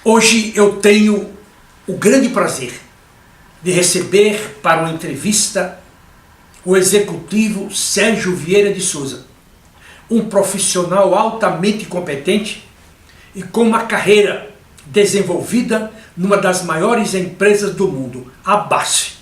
Hoje eu tenho o grande prazer de receber para uma entrevista o executivo Sérgio Vieira de Souza, um profissional altamente competente e com uma carreira desenvolvida numa das maiores empresas do mundo, a BASF.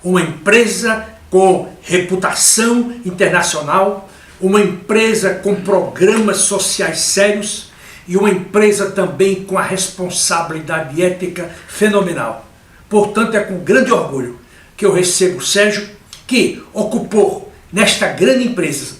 Uma empresa com reputação internacional, uma empresa com programas sociais sérios e uma empresa também com a responsabilidade ética fenomenal. Portanto, é com grande orgulho que eu recebo o Sérgio, que ocupou nesta grande empresa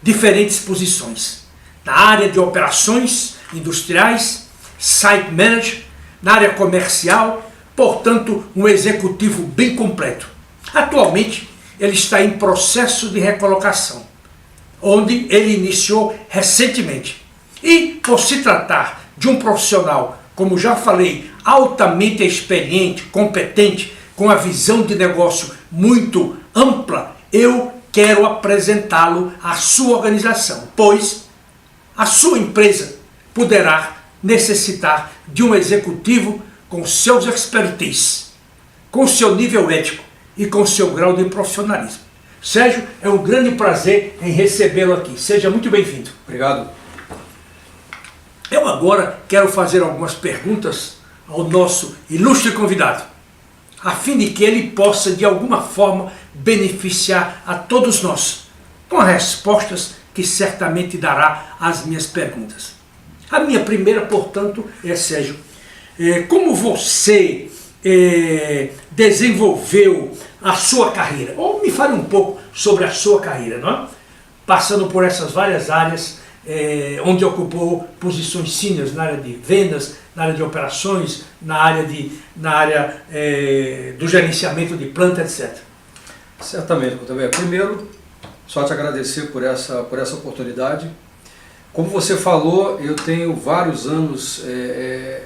diferentes posições. Na área de operações industriais, site manager, na área comercial, portanto, um executivo bem completo. Atualmente, ele está em processo de recolocação, onde ele iniciou recentemente. E, por se tratar de um profissional, como já falei, altamente experiente, competente, com a visão de negócio muito ampla, eu quero apresentá-lo à sua organização, pois a sua empresa poderá necessitar de um executivo com seus expertise, com seu nível ético e com seu grau de profissionalismo. Sérgio, é um grande prazer em recebê-lo aqui. Seja muito bem-vindo. Obrigado. Eu agora quero fazer algumas perguntas ao nosso ilustre convidado, a fim de que ele possa, de alguma forma, beneficiar a todos nós, com as respostas que certamente dará às minhas perguntas. A minha primeira, portanto, é, Sérgio, como você desenvolveu a sua carreira? Ou me fale um pouco sobre a sua carreira, não é? Passando por essas várias áreas, onde ocupou posições seniors na área de vendas, na área de operações, na área do gerenciamento de planta, etc. Certamente, Cotovelo. Primeiro, só te agradecer por essa oportunidade. Como você falou, eu tenho vários anos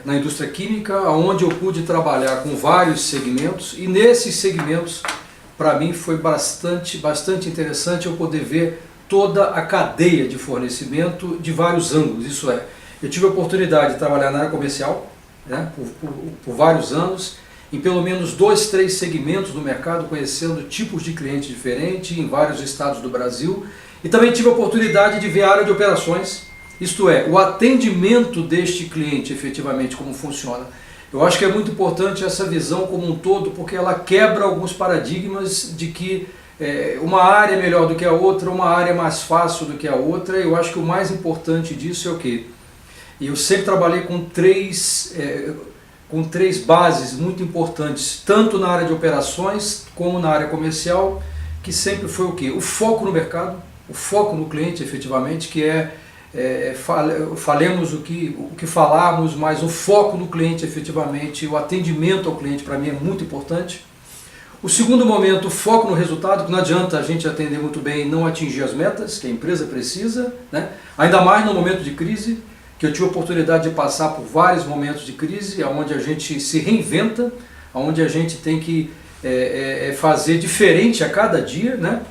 na indústria química, onde eu pude trabalhar com vários segmentos, e nesses segmentos, para mim, foi bastante interessante eu poder ver toda a cadeia de fornecimento de vários ângulos. Isso é, eu tive a oportunidade de trabalhar na área comercial, né, por vários anos, em pelo menos 2, 3 segmentos do mercado, conhecendo tipos de clientes diferentes em vários estados do Brasil. E também tive a oportunidade de ver a área de operações, isto é, o atendimento deste cliente efetivamente, como funciona. Eu acho que é muito importante essa visão como um todo, porque ela quebra alguns paradigmas de que uma área é melhor do que a outra, uma área é mais fácil do que a outra. Eu acho que o mais importante disso é o quê? Eu sempre trabalhei com três bases muito importantes, tanto na área de operações como na área comercial, que sempre foi o quê? O foco no mercado, o foco no cliente efetivamente, que falemos o que falarmos, mas o foco no cliente efetivamente, o atendimento ao cliente para mim é muito importante. O segundo momento, o foco no resultado, que não adianta a gente atender muito bem e não atingir as metas que a empresa precisa, né? Ainda mais no momento de crise, que eu tive a oportunidade de passar por vários momentos de crise, onde a gente se reinventa, onde a gente tem que fazer diferente a cada dia, né?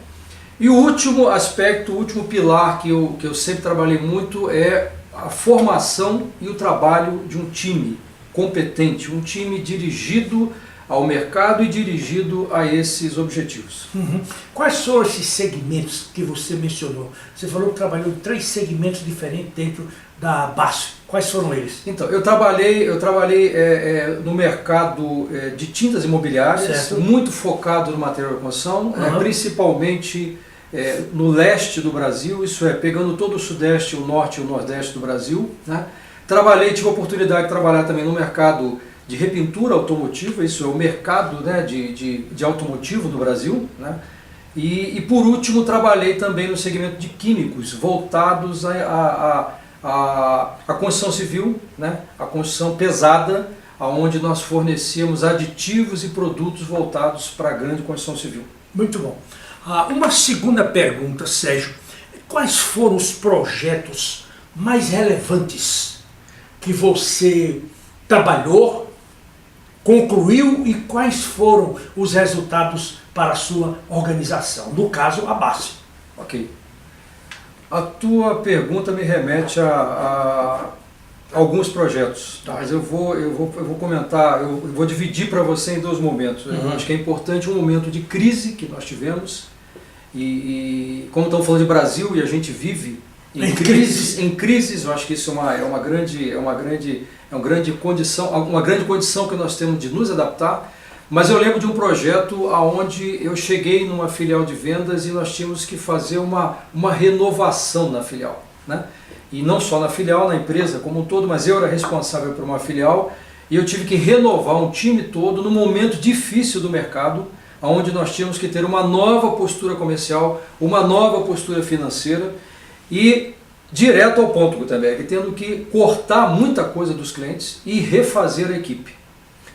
E o último aspecto, o último pilar que eu sempre trabalhei muito é a formação e o trabalho de um time competente, um time dirigido ao mercado e dirigido a esses objetivos. Uhum. Quais foram esses segmentos que você mencionou? Você falou que trabalhou em 3 segmentos diferentes dentro da BASF. Quais foram eles? Então, eu trabalhei no mercado de tintas imobiliárias, certo, muito focado no material de construção, principalmente no leste do Brasil, isso é, pegando todo o sudeste, o norte e o nordeste do Brasil, né? Tive a oportunidade de trabalhar também no mercado de repintura automotiva, isso é o mercado, né, de automotivo do Brasil, né? E por último trabalhei também no segmento de químicos, voltados à construção civil, né? A construção pesada, onde nós fornecíamos aditivos e produtos voltados para a grande construção civil. Muito bom. Uma segunda pergunta, Sérgio. Quais foram os projetos mais relevantes que você trabalhou, concluiu, e quais foram os resultados para a sua organização? No caso, a BASF. Ok. A tua pergunta me remete a alguns projetos, Tá. mas eu vou comentar, eu vou dividir para você em dois momentos. Eu acho que é importante um momento de crise que nós tivemos, e como estamos falando de Brasil e a gente vive em crises, eu acho que isso é uma grande condição que nós temos de nos adaptar. Mas eu lembro de um projeto onde eu cheguei numa filial de vendas e nós tínhamos que fazer uma renovação na filial, né? E não só na filial, na empresa como um todo, mas eu era responsável por uma filial e eu tive que renovar um time todo num momento difícil do mercado, onde nós tínhamos que ter uma nova postura comercial, uma nova postura financeira e direto ao ponto, Gutenberg, tendo que cortar muita coisa dos clientes e refazer a equipe.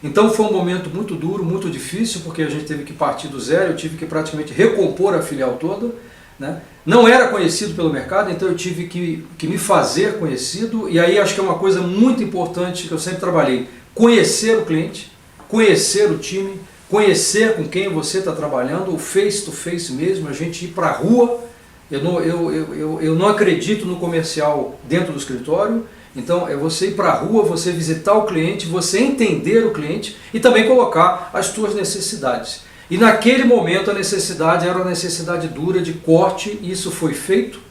Então foi um momento muito duro, muito difícil, porque a gente teve que partir do zero, eu tive que praticamente recompor a filial toda, né? Não era conhecido pelo mercado, então eu tive que me fazer conhecido, e aí acho que é uma coisa muito importante que eu sempre trabalhei: conhecer o cliente, conhecer o time, conhecer com quem você está trabalhando, o face to face mesmo, a gente ir para a rua. Eu não acredito no comercial dentro do escritório. Então é você ir para a rua, você visitar o cliente, você entender o cliente e também colocar as suas necessidades. E naquele momento a necessidade era uma necessidade dura de corte, e isso foi feito.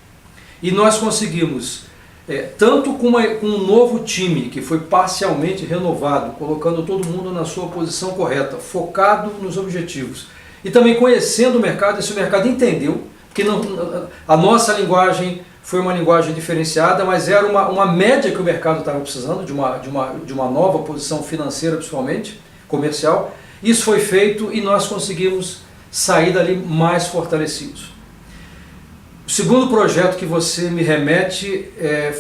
E nós conseguimos, tanto com um novo time que foi parcialmente renovado, colocando todo mundo na sua posição correta, focado nos objetivos, e também conhecendo o mercado, esse mercado entendeu, porque a nossa linguagem foi uma linguagem diferenciada, mas era uma média que o mercado estava precisando, de uma nova posição financeira, principalmente, comercial. Isso foi feito e nós conseguimos sair dali mais fortalecidos. O segundo projeto que você me remete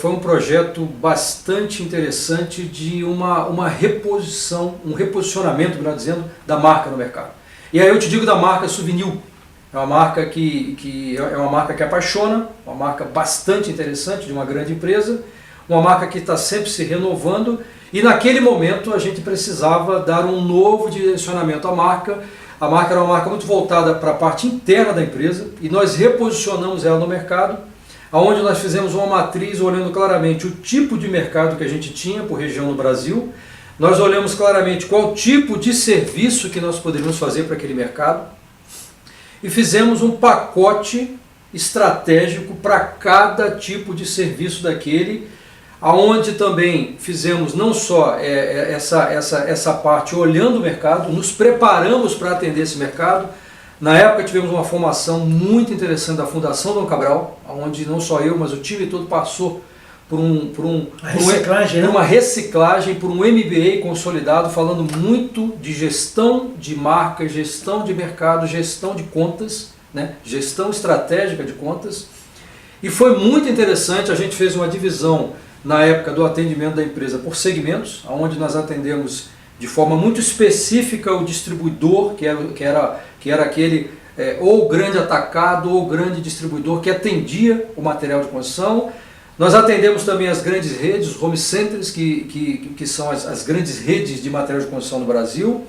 foi um projeto bastante interessante de uma reposição, um reposicionamento, melhor dizendo, da marca no mercado. E aí eu te digo da marca Souvenir. É uma marca que apaixona, uma marca bastante interessante, de uma grande empresa, uma marca que está sempre se renovando, e naquele momento a gente precisava dar um novo direcionamento à marca. A marca era uma marca muito voltada para a parte interna da empresa, e nós reposicionamos ela no mercado, onde nós fizemos uma matriz olhando claramente o tipo de mercado que a gente tinha por região no Brasil. Nós olhamos claramente qual tipo de serviço que nós poderíamos fazer para aquele mercado, e fizemos um pacote estratégico para cada tipo de serviço daquele, aonde também fizemos não só essa parte olhando o mercado, nos preparamos para atender esse mercado. Na época tivemos uma formação muito interessante da Fundação Dom Cabral, onde não só eu, mas o time todo passou por uma reciclagem, por um MBA consolidado, falando muito de gestão de marca, gestão de mercado, gestão de contas, né? Gestão estratégica de contas. E foi muito interessante. A gente fez uma divisão na época do atendimento da empresa por segmentos, onde nós atendemos de forma muito específica o distribuidor, que era aquele ou grande atacado ou grande distribuidor que atendia o material de construção. Nós atendemos também as grandes redes, os home centers, que são as grandes redes de material de construção no Brasil.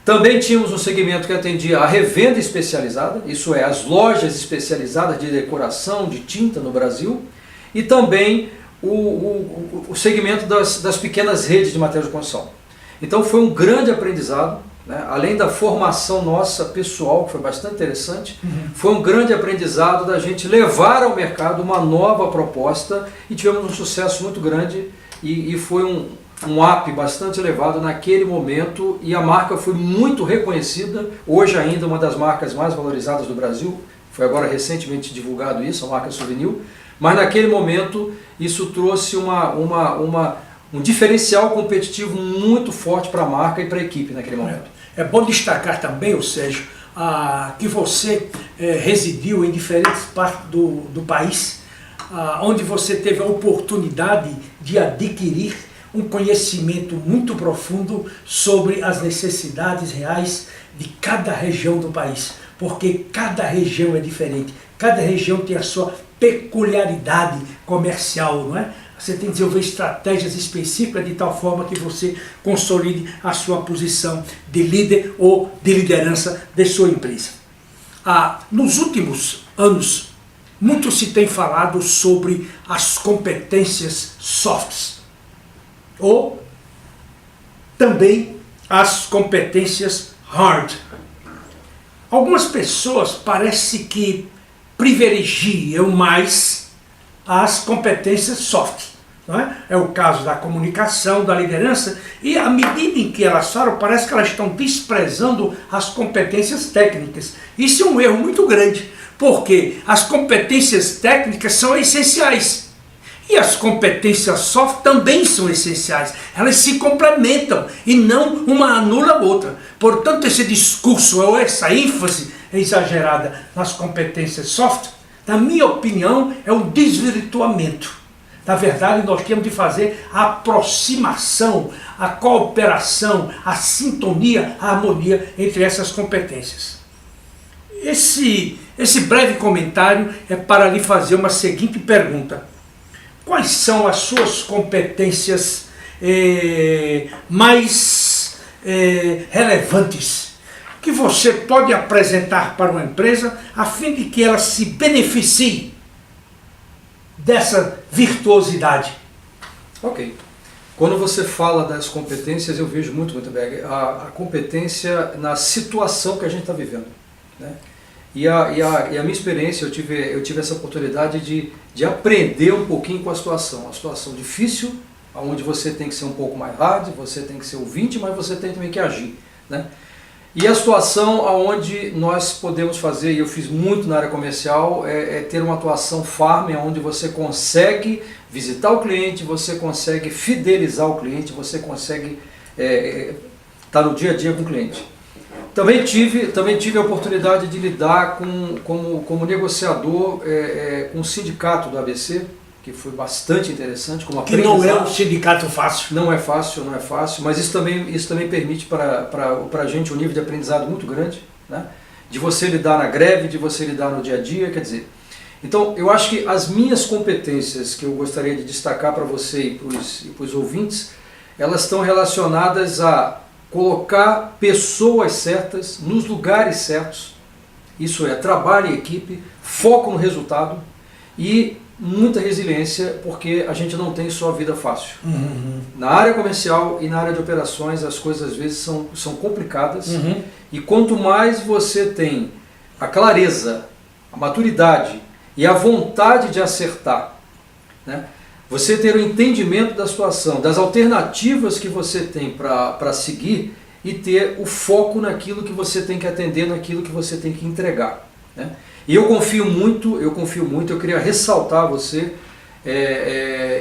Também tínhamos um segmento que atendia a revenda especializada, isso é, as lojas especializadas de decoração, de tinta no Brasil. E também o segmento das pequenas redes de material de construção. Então foi um grande aprendizado, né? Além da formação nossa pessoal, que foi bastante interessante, foi um grande aprendizado da gente levar ao mercado uma nova proposta, e tivemos um sucesso muito grande, e foi um up bastante elevado naquele momento, e a marca foi muito reconhecida, hoje ainda uma das marcas mais valorizadas do Brasil, foi agora recentemente divulgado isso, a marca Souvenir, mas naquele momento isso trouxe um diferencial competitivo muito forte para a marca e para a equipe naquele momento. É bom destacar também, Sérgio, que você residiu em diferentes partes do país, onde você teve a oportunidade de adquirir um conhecimento muito profundo sobre as necessidades reais de cada região do país, porque cada região é diferente, cada região tem a sua peculiaridade comercial, não é? Você tem que desenvolver estratégias específicas de tal forma que você consolide a sua posição de líder ou de liderança de sua empresa. Nos últimos anos, muito se tem falado sobre as competências softs, ou também as competências hard. Algumas pessoas parece que privilegiam mais as competências soft. Não é? É o caso da comunicação, da liderança, e à medida em que elas falam, parece que elas estão desprezando as competências técnicas. Isso é um erro muito grande, porque as competências técnicas são essenciais. E as competências soft também são essenciais. Elas se complementam e não uma anula a outra. Portanto, esse discurso ou essa ênfase exagerada nas competências soft, na minha opinião, é um desvirtuamento. Na verdade, nós temos de fazer a aproximação, a cooperação, a sintonia, a harmonia entre essas competências. Esse breve comentário é para lhe fazer uma seguinte pergunta. Quais são as suas competências mais relevantes que você pode apresentar para uma empresa a fim de que ela se beneficie dessa virtuosidade? Ok. Quando você fala das competências, eu vejo muito bem a competência na situação que a gente está vivendo, né? E a minha experiência, eu tive essa oportunidade de aprender um pouquinho com a situação difícil, onde você tem que ser um pouco mais hard, você tem que ser ouvinte, mas você tem também que agir, né? E a situação onde nós podemos fazer, e eu fiz muito na área comercial, é ter uma atuação farm, onde você consegue visitar o cliente, você consegue fidelizar o cliente, você consegue estar no dia a dia com o cliente. Também tive a oportunidade de lidar como negociador com o sindicato do ABC, que foi bastante interessante. Como que não é um sindicato fácil. Não é fácil, mas isso também permite para a gente um nível de aprendizado muito grande, né? De você lidar na greve, de você lidar no dia a dia, quer dizer. Então, eu acho que as minhas competências que eu gostaria de destacar para você e para os ouvintes, elas estão relacionadas a colocar pessoas certas nos lugares certos, isso é, trabalho em equipe, foco no resultado e muita resiliência, porque a gente não tem só vida fácil. Uhum. Na área comercial e na área de operações as coisas às vezes são complicadas, e quanto mais você tem a clareza, a maturidade e a vontade de acertar, né? Você ter o entendimento da situação, das alternativas que você tem para seguir e ter o foco naquilo que você tem que atender, naquilo que você tem que entregar, né? E eu confio muito, eu queria ressaltar você,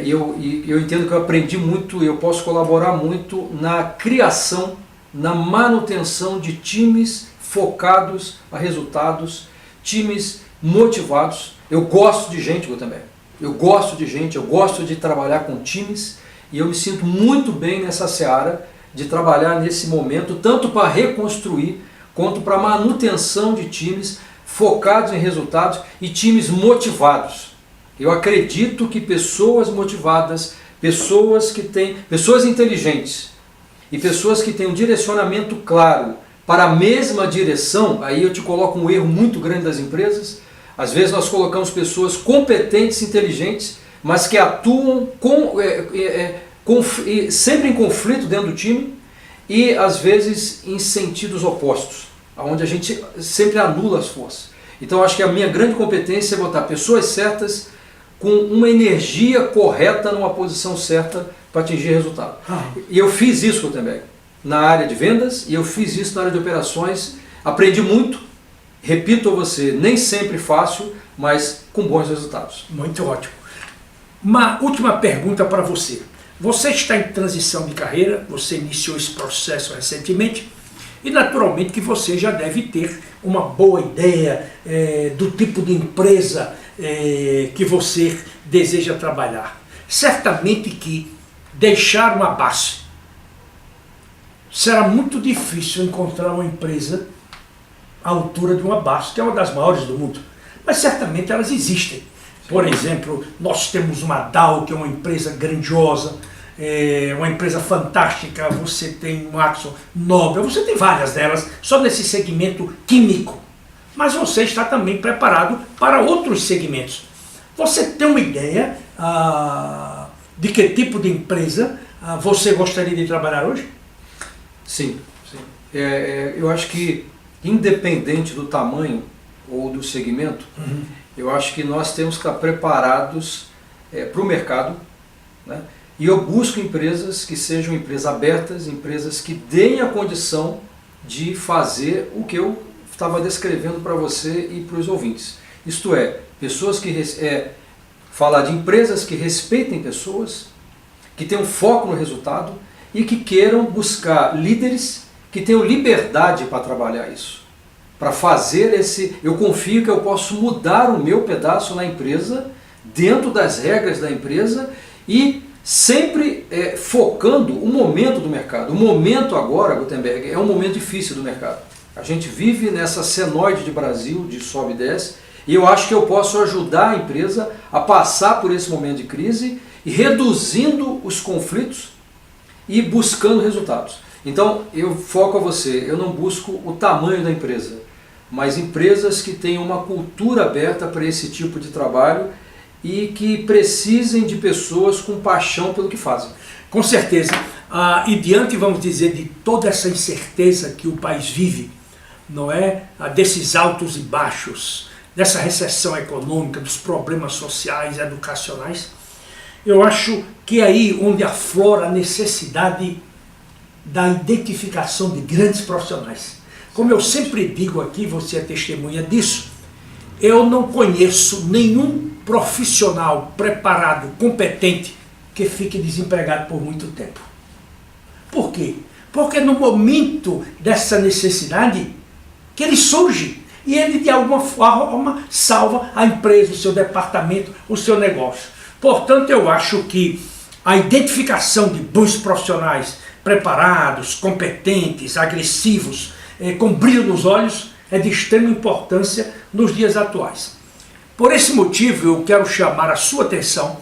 eu entendo que eu aprendi muito, eu posso colaborar muito na criação, na manutenção de times focados a resultados, times motivados. Eu gosto de gente, também. Eu gosto de gente, eu gosto de trabalhar com times e eu me sinto muito bem nessa seara de trabalhar nesse momento, tanto para reconstruir quanto para manutenção de times focados em resultados e times motivados. Eu acredito que pessoas motivadas, pessoas inteligentes e pessoas que têm um direcionamento claro para a mesma direção, aí eu te coloco um erro muito grande das empresas. Às vezes nós colocamos pessoas competentes, inteligentes, mas que atuam sempre em conflito dentro do time e às vezes em sentidos opostos, onde a gente sempre anula as forças. Então acho que a minha grande competência é botar pessoas certas com uma energia correta numa posição certa para atingir resultado. E eu fiz isso também na área de vendas e eu fiz isso na área de operações, aprendi muito. Repito a você, nem sempre fácil, mas com bons resultados. Muito ótimo. Uma última pergunta para você. Você está em transição de carreira, você iniciou esse processo recentemente e naturalmente que você já deve ter uma boa ideia do tipo de empresa que você deseja trabalhar. Certamente que deixar uma base será muito difícil encontrar uma empresa à altura de uma BASF, que é uma das maiores do mundo. Mas certamente elas existem. Por exemplo, nós temos uma Dow, que é uma empresa grandiosa, uma empresa fantástica, você tem um Akzo Nobel, você tem várias delas, só nesse segmento químico. Mas você está também preparado para outros segmentos. Você tem uma ideia de que tipo de empresa você gostaria de trabalhar hoje? Sim, sim. Eu acho que, independente do tamanho ou do segmento, eu acho que nós temos que estar preparados para o mercado, né? E eu busco empresas que sejam empresas abertas, empresas que deem a condição de fazer o que eu estava descrevendo para você e para os ouvintes. Isto é, pessoas que falar de empresas que respeitem pessoas, que tenham foco no resultado e que queiram buscar líderes que tenham liberdade para trabalhar isso. Para fazer eu confio que eu posso mudar o meu pedaço na empresa, dentro das regras da empresa e sempre focando o momento do mercado. O momento agora, Gutenberg, é um momento difícil do mercado. A gente vive nessa senoide de Brasil, de sobe e desce, e eu acho que eu posso ajudar a empresa a passar por esse momento de crise e reduzindo os conflitos e buscando resultados. Então, eu foco a você, eu não busco o tamanho da empresa, mas empresas que tenham uma cultura aberta para esse tipo de trabalho e que precisem de pessoas com paixão pelo que fazem. Com certeza. E diante, vamos dizer, de toda essa incerteza que o país vive, não é? Desses altos e baixos, dessa recessão econômica, dos problemas sociais, educacionais, eu acho que é aí onde aflora a necessidade da identificação de grandes profissionais. Como eu sempre digo aqui, você é testemunha disso, eu não conheço nenhum profissional preparado, competente, que fique desempregado por muito tempo. Por quê? Porque no momento dessa necessidade, que ele surge e ele de alguma forma salva a empresa, o seu departamento, o seu negócio. Portanto, eu acho que a identificação de bons profissionais preparados, competentes, agressivos, com brilho nos olhos, é de extrema importância nos dias atuais. Por esse motivo, eu quero chamar a sua atenção,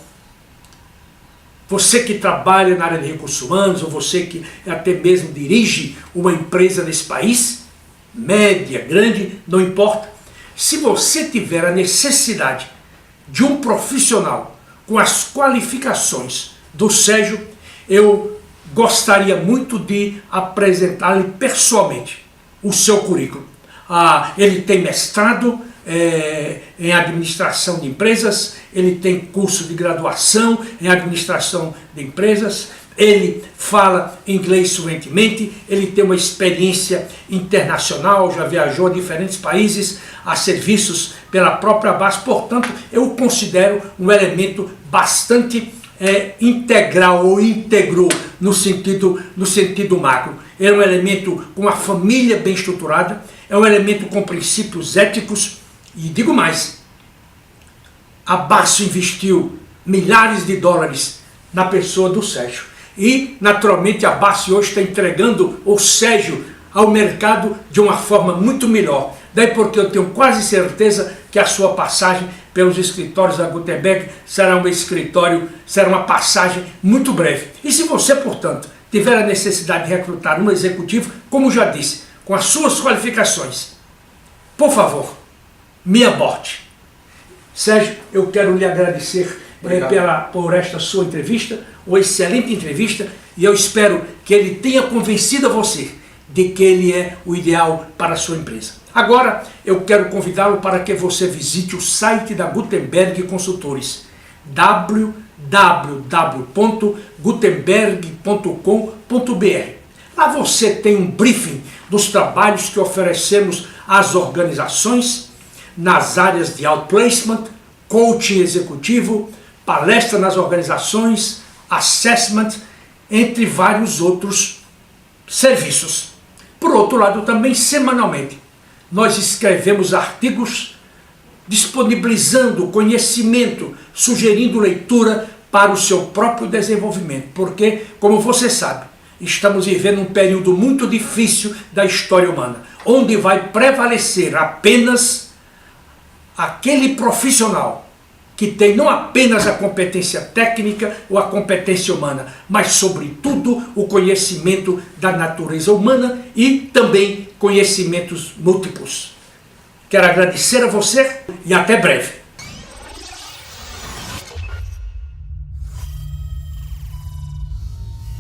você que trabalha na área de recursos humanos, ou você que até mesmo dirige uma empresa nesse país, média, grande, não importa. Se você tiver a necessidade de um profissional com as qualificações do Sérgio, eu gostaria muito de apresentar-lhe pessoalmente o seu currículo. Ele tem mestrado em administração de empresas, ele tem curso de graduação em administração de empresas, ele fala inglês fluentemente, ele tem uma experiência internacional, já viajou a diferentes países a serviços pela própria base, portanto eu o considero um elemento bastante integral ou íntegro no sentido macro. É um elemento com uma família bem estruturada, é um elemento com princípios éticos e digo mais, a Basso investiu milhares de dólares na pessoa do Sérgio. E, naturalmente, a Basso hoje está entregando o Sérgio ao mercado de uma forma muito melhor. Daí porque eu tenho quase certeza que a sua passagem pelos escritórios da Gutenberg será uma passagem muito breve. E se você, portanto, tiver a necessidade de recrutar um executivo, como já disse, com as suas qualificações, por favor, me aborde. Sérgio, eu quero lhe agradecer por esta sua entrevista, uma excelente entrevista, e eu espero que ele tenha convencido a você de que ele é o ideal para a sua empresa. Agora, eu quero convidá-lo para que você visite o site da Gutenberg Consultores, www.gutenberg.com.br. Lá você tem um briefing dos trabalhos que oferecemos às organizações nas áreas de outplacement, coaching executivo, palestra nas organizações, assessment, entre vários outros serviços. Por outro lado, também semanalmente, nós escrevemos artigos disponibilizando conhecimento, sugerindo leitura para o seu próprio desenvolvimento, porque, como você sabe, estamos vivendo um período muito difícil da história humana, onde vai prevalecer apenas aquele profissional que tem não apenas a competência técnica ou a competência humana, mas sobretudo o conhecimento da natureza humana e também conhecimentos múltiplos. Quero agradecer a você e até breve.